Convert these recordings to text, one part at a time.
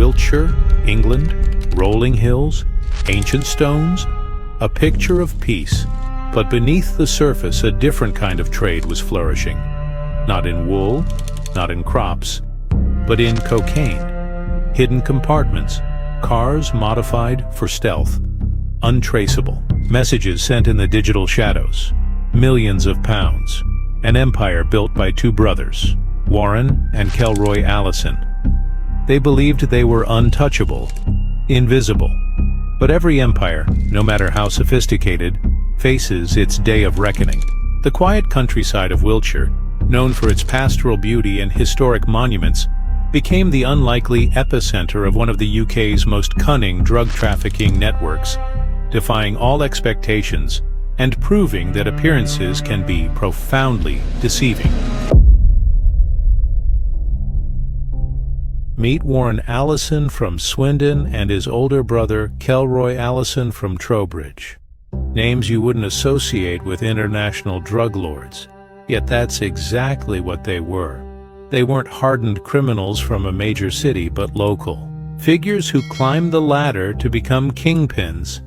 Wiltshire, England, rolling hills, ancient stones, a picture of peace. But beneath the surface, a different kind of trade was flourishing. Not in wool, not in crops, but in cocaine. Hidden compartments, cars modified for stealth, untraceable, messages sent in the digital shadows, millions of pounds, an empire built by two brothers, Warren and Kelroy Allison. They believed they were untouchable, invisible. But every empire, no matter how sophisticated, faces its day of reckoning. The quiet countryside of Wiltshire, known for its pastoral beauty and historic monuments, became the unlikely epicenter of one of the UK's most cunning drug trafficking networks, defying all expectations and proving that appearances can be profoundly deceiving. Meet Warren Allison from Swindon and his older brother Kelroy Allison from Trowbridge. Names you wouldn't associate with international drug lords, yet that's exactly what they were. They weren't hardened criminals from a major city, but local. Figures who climbed the ladder to become kingpins.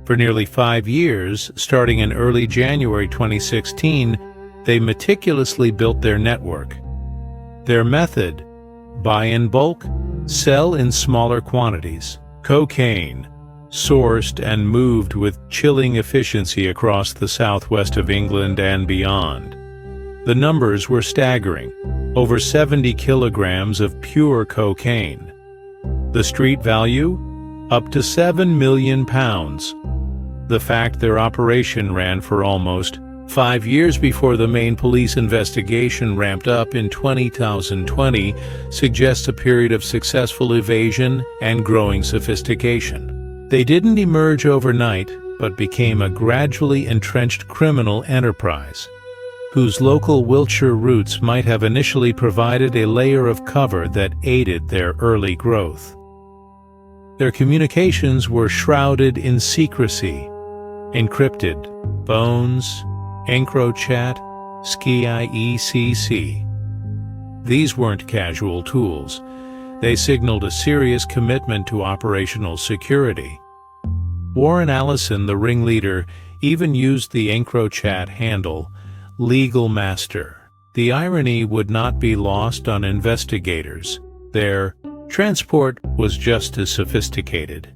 For nearly 5 years, starting in early January 2016, they meticulously built their network. Their method: buy in bulk, sell in smaller quantities. Cocaine, sourced and moved with chilling efficiency across the southwest of England and beyond. The numbers were staggering: over 70 kilograms of pure cocaine. The street value? Up to £7 million. The fact their operation ran for almost 5 years before the main police investigation ramped up in 2020 suggests a period of successful evasion and growing sophistication. They didn't emerge overnight, but became a gradually entrenched criminal enterprise, whose local Wiltshire roots might have initially provided a layer of cover that aided their early growth. Their communications were shrouded in secrecy, encrypted, phones, EncroChat, SkyECC. These weren't casual tools. They signaled a serious commitment to operational security. Warren Allison, the ringleader, even used the EncroChat handle, Legal Master. The irony would not be lost on investigators. Their transport was just as sophisticated.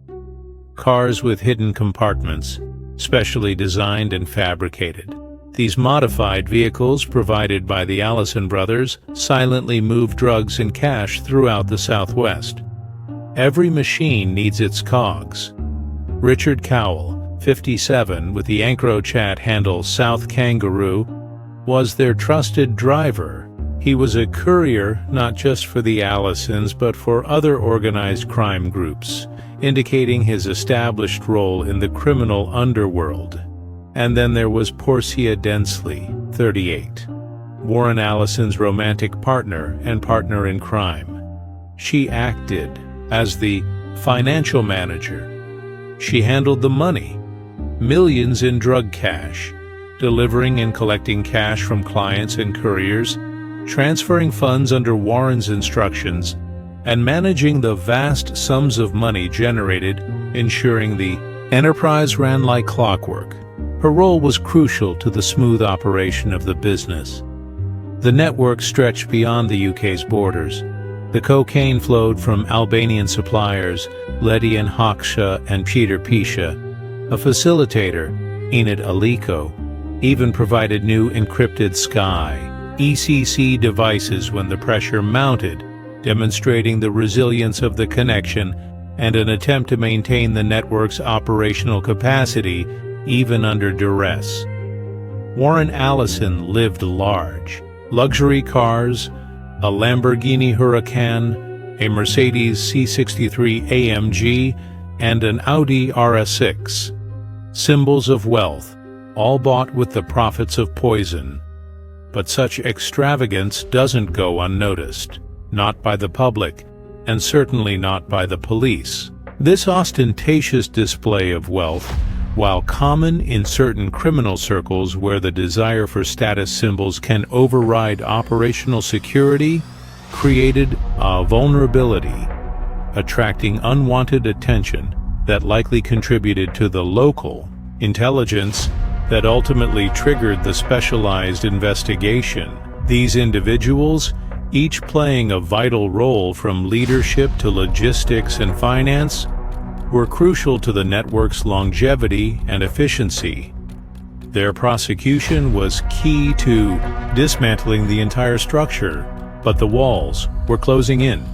Cars with hidden compartments, specially designed and fabricated. These modified vehicles, provided by the Allison brothers, silently moved drugs and cash throughout the Southwest. Every machine needs its cogs. Richard Cowell, 57, with the EncroChat handle South Kangaroo, was their trusted driver. He was a courier not just for the Allisons but for other organized crime groups, indicating his established role in the criminal underworld. And then there was Portia Densley, 38, Warren Allison's romantic partner and partner in crime. She acted as the financial manager. She handled the money, millions in drug cash, delivering and collecting cash from clients and couriers, transferring funds under Warren's instructions, and managing the vast sums of money generated, ensuring the enterprise ran like clockwork. Her role was crucial to the smooth operation of the business. The network stretched beyond the UK's borders. The cocaine flowed from Albanian suppliers, Ledian Hoxha and Peter Pisha. A facilitator, Enid Aliko, even provided new encrypted SkyECC devices when the pressure mounted, demonstrating the resilience of the connection and an attempt to maintain the network's operational capacity even under duress. Warren Allison lived large. Luxury cars, a Lamborghini Huracan, a Mercedes C63 AMG, and an Audi RS6. Symbols of wealth, all bought with the profits of poison. But such extravagance doesn't go unnoticed, not by the public, and certainly not by the police. This ostentatious display of wealth, while common in certain criminal circles where the desire for status symbols can override operational security, created a vulnerability. attracting unwanted attention that likely contributed to the local intelligence that ultimately triggered the specialized investigation. These individuals, each playing a vital role from leadership to logistics and finance, were crucial to the network's longevity and efficiency. Their prosecution was key to dismantling the entire structure, but the walls were closing in.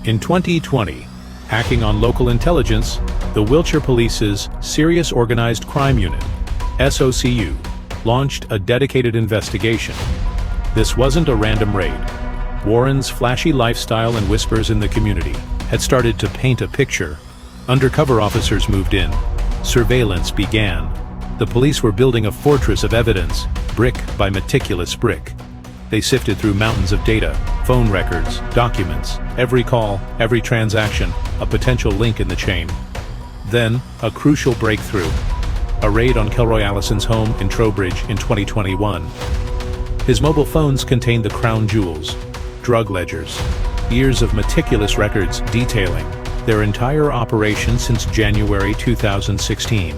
In 2020, acting on local intelligence, the Wiltshire Police's Serious Organized Crime Unit, SOCU, launched a dedicated investigation. This wasn't a random raid. Warren's flashy lifestyle and whispers in the community had started to paint a picture. Undercover officers moved in. Surveillance began. The police were building a fortress of evidence, brick by meticulous brick. They sifted through mountains of data, phone records, documents, every call, every transaction, a potential link in the chain. Then, a crucial breakthrough. A raid on Kelroy Allison's home in Trowbridge in 2021. His mobile phones contained the crown jewels, drug ledgers, years of meticulous records detailing their entire operation since January 2016.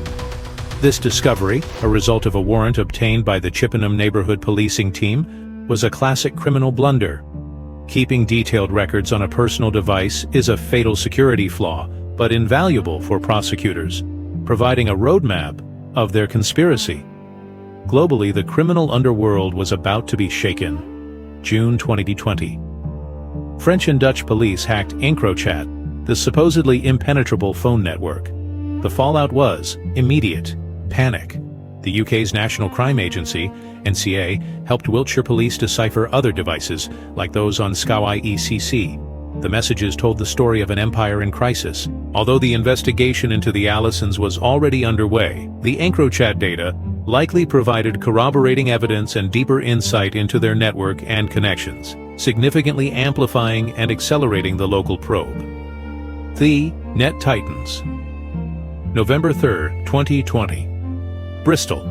This discovery, a result of a warrant obtained by the Chippenham Neighborhood Policing Team, was a classic criminal blunder. Keeping detailed records on a personal device is a fatal security flaw, but invaluable for prosecutors, providing a roadmap of their conspiracy. Globally, the criminal underworld was about to be shaken. June 2020. French and Dutch police hacked EncroChat, the supposedly impenetrable phone network. The fallout was immediate. Panic. The UK's National Crime Agency, NCA, helped Wiltshire police decipher other devices, like those on Skowai ECC. The messages told the story of an empire in crisis. Although the investigation into the Allisons was already underway, the EncroChat data likely provided corroborating evidence and deeper insight into their network and connections, significantly amplifying and accelerating the local probe. The Net Titans. November 3, 2020. Bristol.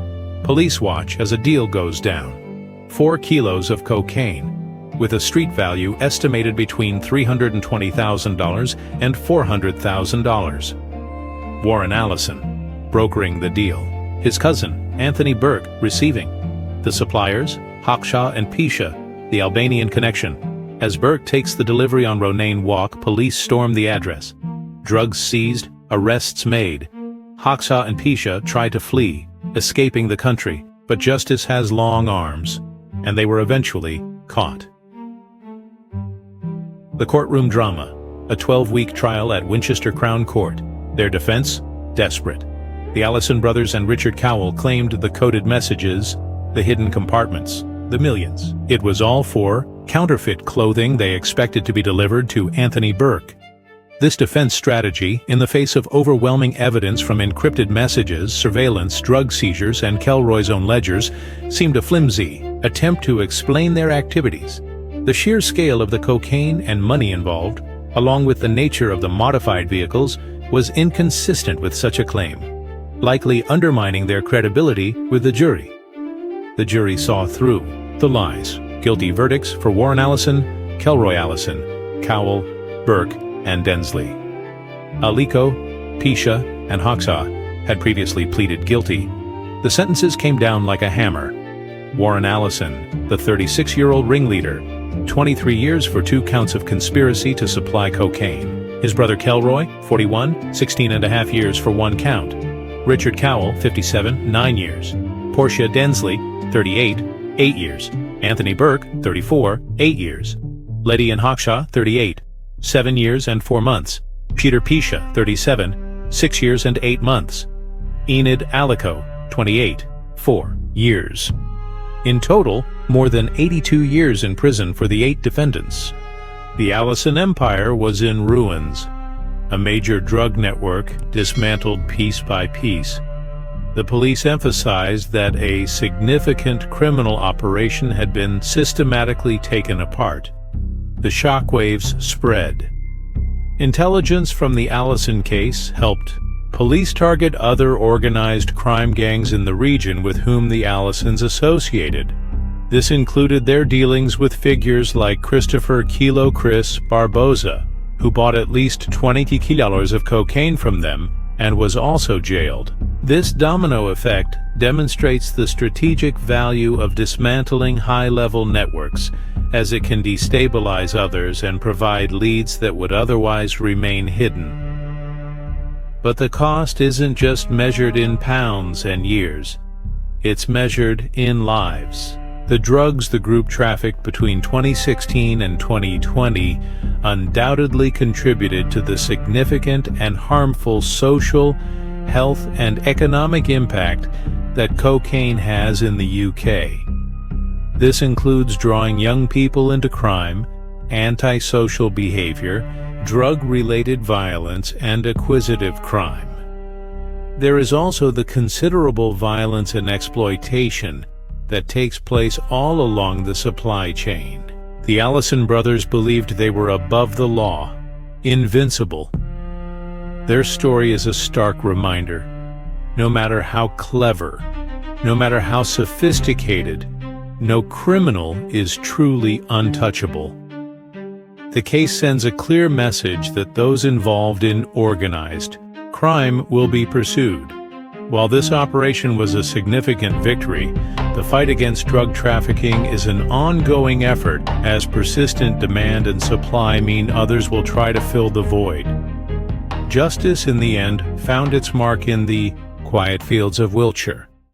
Police watch as a deal goes down. 4 kilos of cocaine, with a street value estimated between $320,000 and $400,000. Warren Allison, brokering the deal. His cousin, Anthony Burke, receiving. The suppliers, Hawkshaw and Pisha, the Albanian connection. As Burke takes the delivery on Ronaine Walk, police storm the address. Drugs seized, arrests made. Hawkshaw and Pisha try to flee, escaping the country, but justice has long arms, and they were eventually caught. The courtroom drama, a 12-week trial at Winchester Crown Court. Their defense, desperate. The Allison brothers and Richard Cowell claimed the coded messages, the hidden compartments, the millions. It was all for counterfeit clothing they expected to be delivered to Anthony Burke. This defense strategy, in the face of overwhelming evidence from encrypted messages, surveillance, drug seizures, and Kelroy's own ledgers, seemed a flimsy attempt to explain their activities. The sheer scale of the cocaine and money involved, along with the nature of the modified vehicles, was inconsistent with such a claim, likely undermining their credibility with the jury. The jury saw through the lies. Guilty verdicts for Warren Allison, Kelroy Allison, Cowell, Burke, and Densley. Aliko, Pisha, and Hawkshaw had previously pleaded guilty. The sentences came down like a hammer. Warren Allison, the 36-year-old ringleader, 23 years for 2 counts of conspiracy to supply cocaine. His brother Kelroy, 41, 16 and a half years for 1 count. Richard Cowell, 57, 9 years. Portia Densley, 38, 8 years. Anthony Burke, 34, 8 years. Letty and Hawkshaw, 38, 7 years and 4 months. Peter Pisha, 37, 6 years and 8 months. Enid Aliko, 28, 4 years. In total, more than 82 years in prison for the 8 defendants. The Allison empire was in ruins. A major drug network dismantled piece by piece. The police emphasized that a significant criminal operation had been systematically taken apart. The shockwaves spread. Intelligence from the Allison case helped police target other organized crime gangs in the region with whom the Allisons associated. This included their dealings with figures like Christopher Kilo Chris Barboza, who bought at least 20 kilos of cocaine from them and was also jailed. This domino effect demonstrates the strategic value of dismantling high-level networks, as it can destabilize others and provide leads that would otherwise remain hidden. But the cost isn't just measured in pounds and years. It's measured in lives. The drugs the group trafficked between 2016 and 2020 undoubtedly contributed to the significant and harmful social, health, and economic impact that cocaine has in the UK. This includes drawing young people into crime, antisocial behavior, drug-related violence, and acquisitive crime. There is also the considerable violence and exploitation that takes place all along the supply chain. The Allison brothers believed they were above the law, invincible. Their story is a stark reminder. No matter how clever, no matter how sophisticated, no criminal is truly untouchable. The case sends a clear message that those involved in organized crime will be pursued. While this operation was a significant victory, the fight against drug trafficking is an ongoing effort, as persistent demand and supply mean others will try to fill the void. Justice, in the end, found its mark in the quiet fields of Wiltshire.